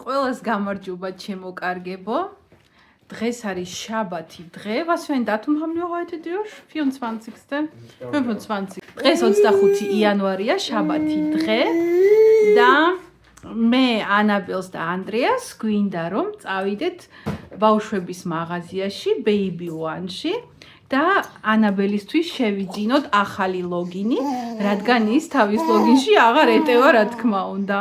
ყველას გამარჯობა ჩემო კარგებო. დღეს არის შაბათი დღე. Was für ein Datum haben wir heute durch? 24. 25. დღეს 25 იანვარია, შაბათი დღე და მე ანაბელს და ანდრეას გვინდა რომ წავიდეთ ბავშვების მაღაზიაში Baby One-ში და ანაბელისთვის შევიძინოთ ახალი ლოგინი, რადგან ის თავის ლოგინში აღარ ეტევა, რა თქმა უნდა.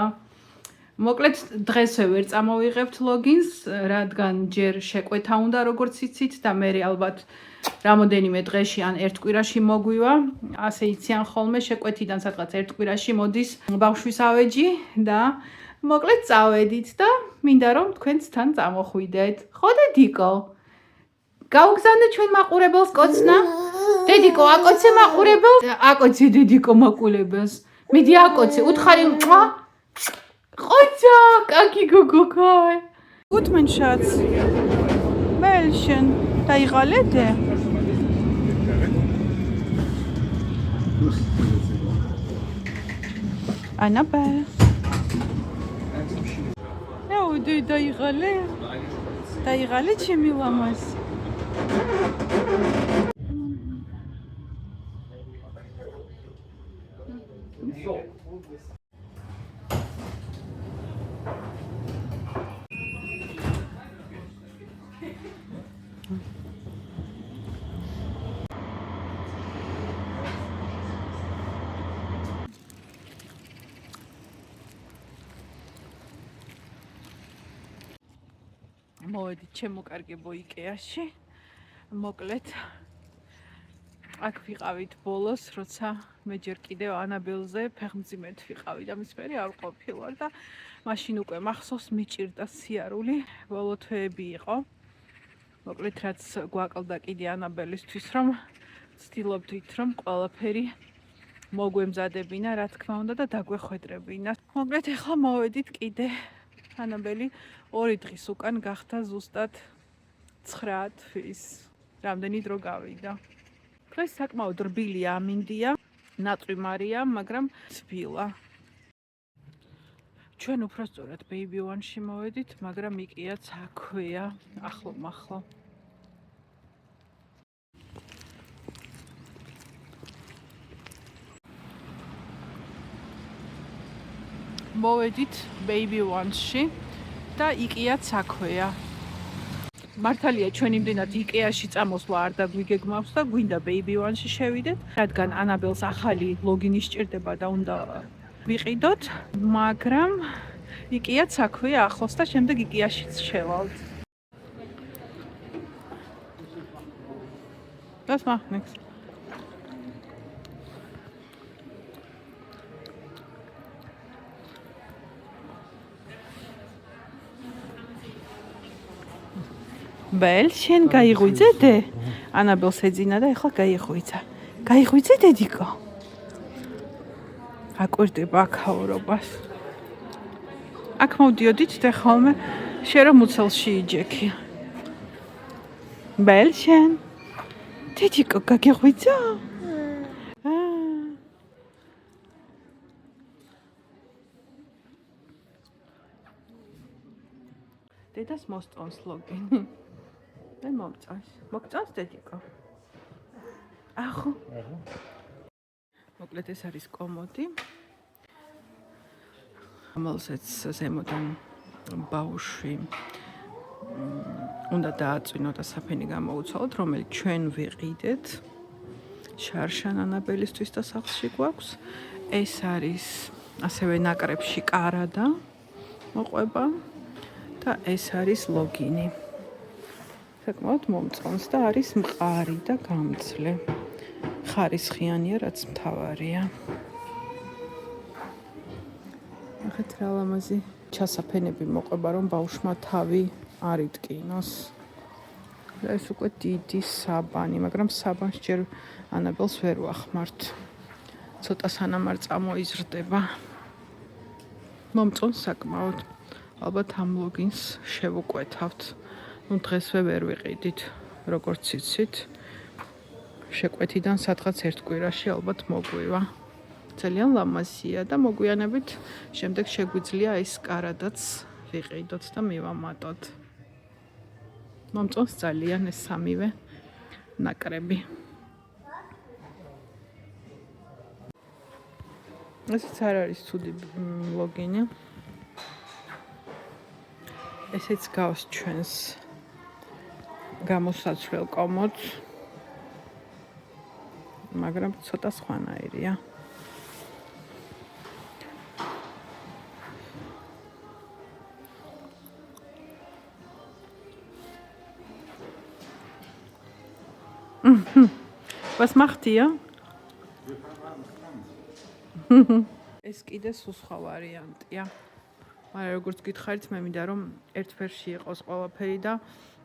მოკლედ დღესვე ვერ წამოვიღებთ ლოგინს, რადგან ჯერ შეკვეთა უნდა როგორც იცით და მე ალბათ რამოდენიმე დღეში ან ერთ კვირაში მოგვივა, ასე იციან ხოლმე შეკვეთიდან სადღაც ერთ კვირაში მოდის ბავშვის ავეჯი და მოკლედ წავედით და მინდა რომ თქვენც თან წამოხვიდეთ. ხო დედიკო? გაუგზავნე ჩვენ მაყურებელს კოცნა? დედიკო, აკოცე მაყურებელს? აკოცე დედიკო მაყურებელს. მიდი აკოცე, უთხარი მყვა. Qoca, kaki gugukay. Gutmen Schatz. Mädchen, da'iğalede. Annabelle. Ne oldu da'iğale? Da'iğale çemilamaz. მოვედით ჩემო კარგებო იკეაში. მოკლედ აქ ვიყავით ბოლოს, როცა მე ჯერ კიდევ ანაბელზე ფეხმძიმედ ვიყავი და მის მერე არ ყოფილვარ და მაშინ უკვე მახსოვს მიჭირდა სიარული, ბოლო თვეები იყო. მოკლედ რაც გვაკლდა კიდე ანაბელისთვის, რომ ვცდილობდით რომ ყველაფერი მოგვემზადებინა, რა თქმა უნდა და დაგვეხვედრებინა. მოკლედ ახლა მოვედით კიდე ანაბელი 2 დღის უკან გახდა ზუსტად 9 თვის. რამდენი დრო გავიდა. დღეს საკმაოდ რბილი ამინდია, ნატრიმარია, მაგრამ ცბილა. ჩვენ უბრალოდ Baby One-ში მოვედით, მაგრამ იკიაც აქვეა, ახლო-მახლო. მოვედით Baby One-ში და იკიაც აქვეა. მართალია ჩვენ იმდენად იკეაში წამოსვლა არ დაგვიგეგმავს და გვინდა Baby One-ში შევიდეთ, რადგან ანაბელს ახალი ლოგინი სჭირდება და უნდა ვიყიდოთ, მაგრამ იკეაც აქვეა ახლოს და შემდეგ იკეაშიც შევალთ. Das macht nichts. Belchen, გაიღვიძე? ანაბელს ეძინა და ეხლა გაიღვიძა. გაიღვიძე დედიკო? აკვირდება აქაურობას. აქ მოვდიოდით და ხოლმე შენ რომ უცელში იჯექი. Belchen. დედიკო, გაგიღვიძა? დედას მოსწონს ლოგინი. მე მომწონს. მოგწონს დედიკო? ახო. მოკლედ ეს არის კომოდი. რომელსაც ზემოდან ბავშვი უნდა დააწვინო და საფენი გამოუცვალოთ, რომელიც ჩვენ ვიყიდეთ. შარშან ანაბელისთვის და სახლში გვაქვს. ეს არის ასევე ნაკრებში კარადა მოყვება და ეს არის ლოგინი. საკმაოდ მომწონს და არის მყარი და გამძლე. ხარისხიანია, რაც მთავარია. ახეთ რა ლამაზი ჩასაფენები მოყვება, რომ ბავშვმა თავი არ იტკინოს. ეს უკვე დიდი საბანი, მაგრამ საბანს ჯერ ანაბელს ვერ ვახმართ. ცოტა სანამ არ წამოიზრდება. მომწონს საკმაოდ. ალბათ ამ ლოგინს შევუკვეთავთ. ნუ დღესვე ვერ ვიყიდით, როგორც იცით. შეკვეთიდან სადღაც ერთ კვირაში ალბათ მოგვივა. ძალიან ლამაზია და მოგვიანებით შემდეგ შეგვიძლია ეს კარადაც ვიყიდოთ და მივამატოთ. მომწონს ძალიან ეს სამივე ნაკრები. ესეც არ არის ცუდი ლოგინი. ესეც გავს ჩვენს გამოსაცვლელ კომოდს. მაგრამ ცოტა სხვანაირია. Was macht ihr? ეს კიდე სხვა ვარიანტია. მაგრამ როგორც გითხარით, მე მინდა რომ ერთ ფერში იყოს ყველაფერი და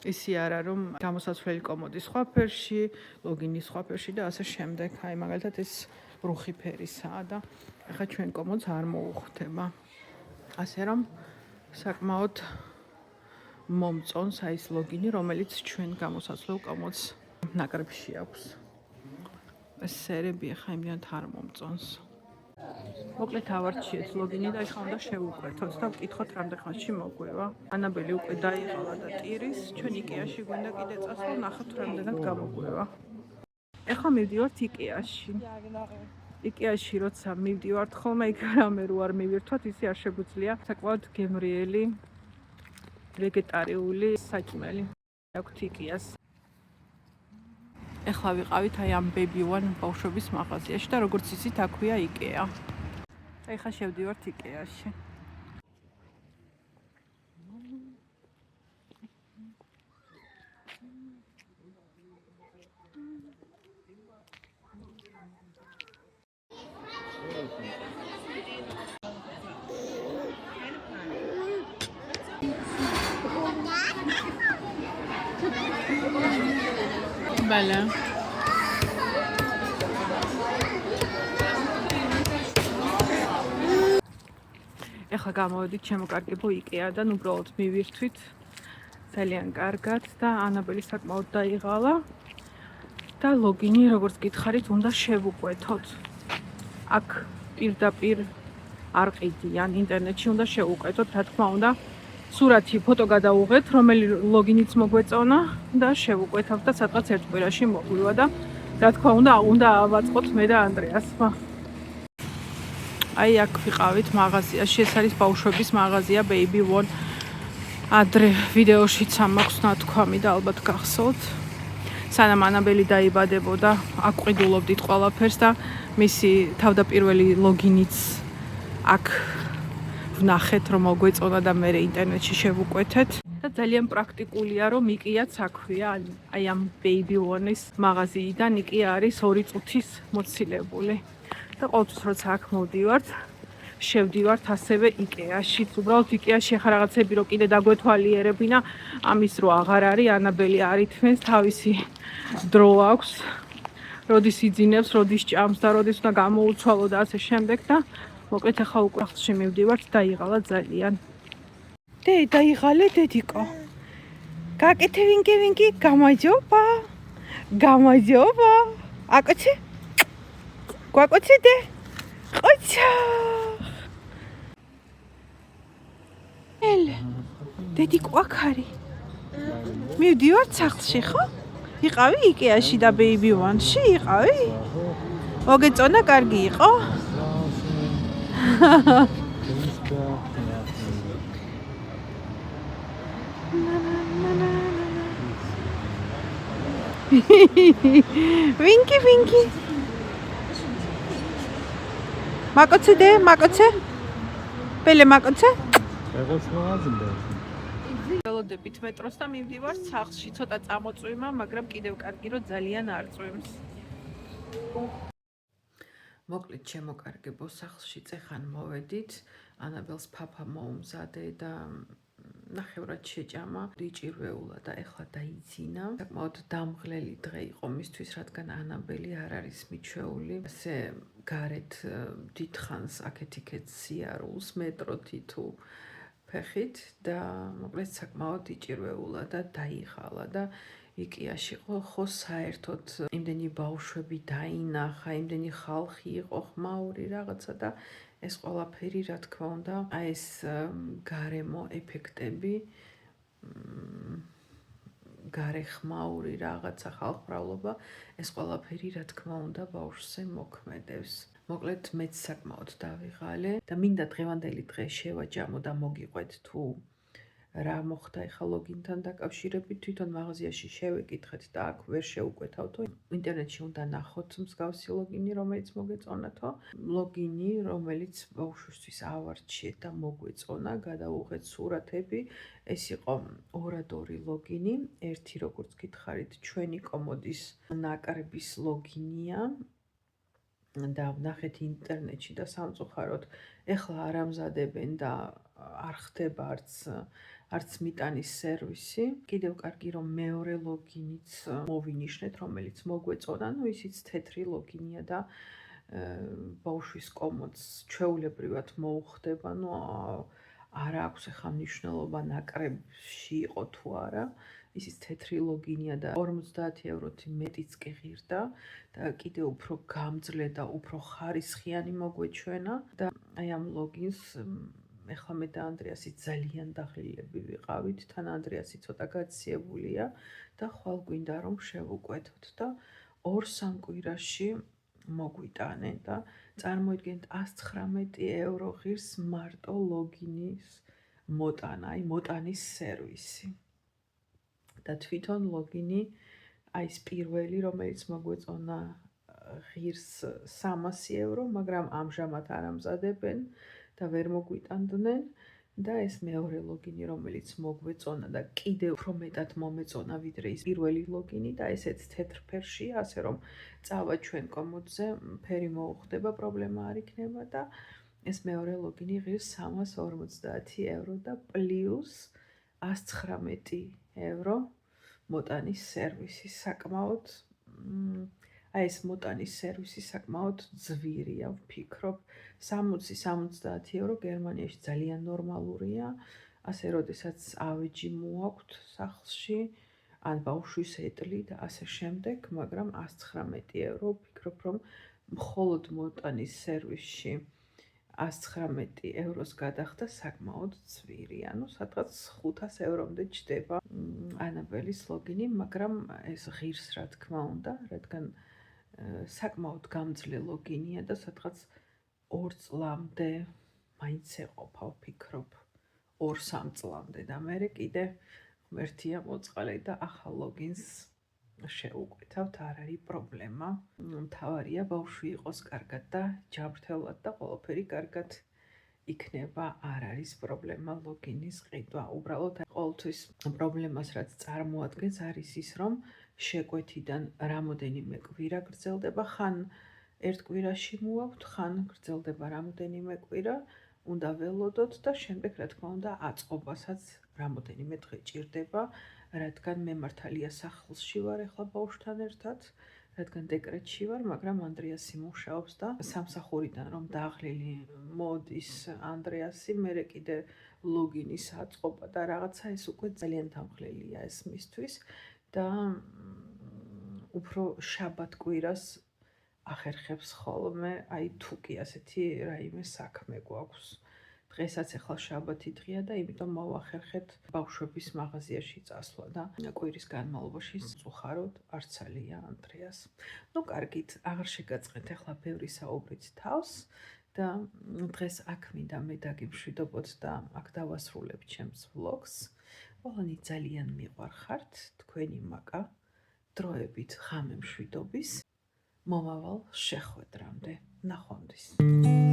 ისი არა რომ გამოსაცვლელი კომოდი სხვა ფერში, ლოგინი სხვა ფერში და ასე შემდეგ. აი მაგალითად ეს რუხი ფერისაა და ახლა ჩვენ კომოდს არ მოუხდება. ასე რომ საკმაოდ მომწონს აი ეს ლოგინი, რომელიც ჩვენ გამოსაცვლელ კომოდს ნაკრებში აქვს. ეს სერები ახლა იმდენად არ მომწონს. მოკლედ ავარჩიეთ ლოგინი და ახლა უნდა შევუკვეთოთ და ვკითხოთ რამდენ ხანში მოგვევა. ანაბელი უკვე დაიღალა და ტირის, ჩვენ იკეაში გვინდა კიდე წასვლა, ნახოთ რამდენად გამოგვევა. ახლა მივდივართ იკეაში. იკეაში როცა მივდივართ ხოლმე იქ რამე რო არ მივირთვათ, ისი არ შეგვიძლია საკმაოდ გემრიელი ვეგეტარიული საჭმელი. აქვთ იკეას. ახლა ვიყავით აი ამ Baby One ბავშვების მაღაზიაში და როგორც იცით, აქვეა იკეა. ახლა შევდივართ იკეაში. Bele. ეხლა გამოვედით შემოკარგებო იკეადან, უბრალოდ მივირთვით ძალიან კარგად და ანაბელი საკმაოდ დაიღალა და ლოგინი როგორც გითხარით უნდა შევუკვეთოთ. აქ პირდაპირ არ ყიდიან, ინტერნეტში უნდა შევუკვეთოთ, რა თქმა უნდა. სურათი ფოტო გადაუღეთ, რომელი ლოგინიც მოგვეწონა და შევუკვეთავთ და სადღაც ერთ კვირაში მოგვივა და რა თქმა უნდა ავაწყოთ მე და ანდრეასმა. აი აქ ვიყავით მაღაზიაში, ეს არის ბავშვების მაღაზია Baby One. ადრე ვიდეოშიც ამაქვს ნათქვამი და ალბათ გახსოვთ. სანამ ანაბელი დაიბადებოდა, აქ ყიდულობდით ყველაფერს და მისი თავდაპირველი ლოგინიც აქ ვნახეთ რომ მოგვეწონა და მე ინტერნეტში შევუკვეთეთ და ძალიან პრაქტიკულია რომ იკეაც აქვეა აი ამ Baby One-ის მაღაზიიდან იკეა არის 2 წუთის მოცილებული და ყოველთვის როცა აქ მოვდივართ შევდივართ ასევე იკეაშიც უბრალოდ იკეაში ახლა რაღაცები რო კიდე დაგვეთვალიერებინა ამის რო აღარ არის ანაბელი არ ითმენს თავისი დრო აქვს როდის იძინებს როდის ჭამს და როდის უნდა გამოუცვალო და ასე შემდეგ და მოკლედ ახლა უკვე ხალხში მივდივართ დაიღალა ძალიან. დაიღალე დედიკო. გაკეთე ვინკი გამარჯობა. გამარჯობა. აკოცი? გვაკოციდე? ყოჩა. დედიკო აქ არის. მივდივართ სახლში ხო? იყავი იკეაში და Baby One-ში იყავი? მოგეწონა კარგი იყო? ვინკი მაკოცე ბელე მაკოცე ველოდებით მეტროს და მივდივართ სახლში ცოტა წამოწვიმა მაგრამ კიდევ კარგი რომ ძალიან არ წვიმს მოკლედ შემოკარგებო სახლში წეხან მოვედით ანაბელს ფაფა მოუმზადე და ნახევრად შეჭამა იჭირვეულა და ეხლა დაიძინა საკმაოდ დამღლელი დღე იყო მისთვის რადგან ანაბელი არ არის მიჩვეული ასე გარეთ დიდხანს აქეთ-იქეთ სიარულს მეტროთი თუ ფეხით და მოკლედ საკმაოდ იჭირვეულა და დაიღალა და იკეაში ხო საერთოდ იმდენი ბავშვები დაინახა, იმდენი ხალხი იყო ხმაური რაღაცა და ეს ყველაფერი, რა თქმა უნდა, აი ეს გარემო ეფექტები, გარეხმაური რაღაცა ხალხმრავლობა, ეს ყველაფერი, რა თქმა უნდა, ბავშვზე მოქმედებს. მოკლედ, მეც საკმაოდ დავიღალე და მინდა დღევანდელი დღე შევაჯამო და მოგიყვეთ თუ რა მოხდა ეხლა ლოგინთან დაკავშირებით, თვითონ მაღაზიაში შევეკითხეთ და აქ ვერ შეუკვეთავთო. ინტერნეტში უნდა ნახოთ მსგავსი ლოგინი, რომელიც მოგეწონათო. ლოგინი, რომელიც ბავშვისთვის ავარჩიეთ და მოგვეწონა, გადავუღეთ სურათები. ეს იყო ორადორი ლოგინი, ერთი როგორც გითხარით, ჩვენი კომოდის ნაკრების ლოგინია. და ვნახეთ ინტერნეტში და სამწუხაროდ ეხლა არ ამზადებენ და არ ხდება არც მიტანის სერვისი. კიდევ კარგი რომ მეორე ლოგინიც მოვინიშნეთ, რომელიც მოგვეწონა, ისიც თეთრი ლოგინია და ბავშვის კომოდს ჩვეულებრივად მოუხდება, არ აქვს ახლა მნიშვნელობა ნაკრებში იყო თუ არა. ისიც თეთრი ლოგინია და 50 ევროთი მეტიც კი ღირდა და კიდევ უფრო გამძლე და უფრო ხარისხიანი მოგვეჩვენა და აი ამ ლოგინს ეხლა მე და ანდრეასი ძალიან დაღლილები ვიყავით, თან ანდრეასი ცოტა გაციებულია და ხვალ გვინდა რომ შევუკვეთოთ და 2-3 კვირაში მოგვიტანენ და წარმოიდგინეთ 119 евро ღირს მარტო ლოგინის მოტანა, აი მოტანის სერვისი. და თვითონ ლოგინი აი ეს პირველი, რომელიც მოგვეწონა ღირს 300 евро, მაგრამ ამჟამად არ ამზადებენ და ვერ მოგვიტანდნენ და ეს მეორე ლოგინი, რომელიც მოგვეწონა და კიდევ უფრო მეტად მომეწონა ვიდრე ის პირველი ლოგინი და ესეც თეთრ ფერშია, ასე რომ წავა ჩვენ კომოდზე, ფერი მოუხდება, პრობლემა არ იქნება და ეს მეორე ლოგინი ღირს 350 евро და პლუს 119 евро მოტანის სერვისი. საკმაოდ აი ეს მოტანის სერვისი საკმაოდ ძვირია, ვფიქრობ. 60-70 евро გერმანიაში ძალიან ნორმალურია. ასე როდესაც ავეჯი მოაქვთ სახლში, ან ბავშვის ეტლი და ასე შემდეგ, მაგრამ 119 евро ვფიქრობ, რომ მხოლოდ მოტანის სერვისში 119 ევროს გადახდა საკმაოდ ძვირი, სადღაც 500 ევრომდე ჯდება ანაბელის ლოგინი, მაგრამ ეს ღირს რა თქმა უნდა, რადგან საკმაოდ გამძლე ლოგინია და სადღაც 2 წლამდე მაინც ეყოფა, ვფიქრობ, 2-3 წლამდე და მე კიდე ღმერთია მოწყალე და ახალ ლოგინს შევუკვეთავთ, არ არის პრობლემა. მთავარია ბავშვი იყოს კარგად და ჯანმრთელად და ყველაფერი კარგად იქნება, არ არის პრობლემა ლოგინის ყიდვა. უბრალოდ ყოველთვის პრობლემას რაც წარმოადგენს არის ის, რომ შეკვეთიდან რამოდენიმე კვირა გრძელდება, ხან ერთ კვირაში მოაქვთ, ხან გრძელდება რამოდენიმე კვირა, უნდა ველოდოთ და შემდეგ რა თქმა უნდა აწყობასაც რამოდენიმე დღე ჭირდება, რადგან მე მართალია სახლში ვარ ახლა ბავშვთან ერთად, რადგან დეკრეტში ვარ, მაგრამ ანდრეასი მუშაობს და სამსახურიდან რომ დაღლილი მოდის ანდრეასი, მე კიდე ლოგინის აწყობა და რაღაცა ეს უკვე ძალიან დამხლელია ეს მისთვის და უფრო შაბათ კვირას ახერხებს ხოლმე, აი თუ კი ასეთი რაიმე საქმე გვაქვს. დღესაც ახლა შაბათი დღეა და იმიტომ მოვახერხეთ ბავშვების მაღაზიაში წასვლა და კვირის განმავლობაში წუხაროდ არცალია ანდრეას. კარგით, აღარ შეგაწყეთ ახლა ბევრი საუბრით თავს და დღეს აქ მინდა მე დაგიმშვიდობოთ და აქ დავასრულებ ჩემს ვლოგს. ყველანი ძალიან მიყვარხართ, თქვენი მაკა დროებით ღამე მშვიდობის. მომავალ შეხვედრამდე. ნახვამდის.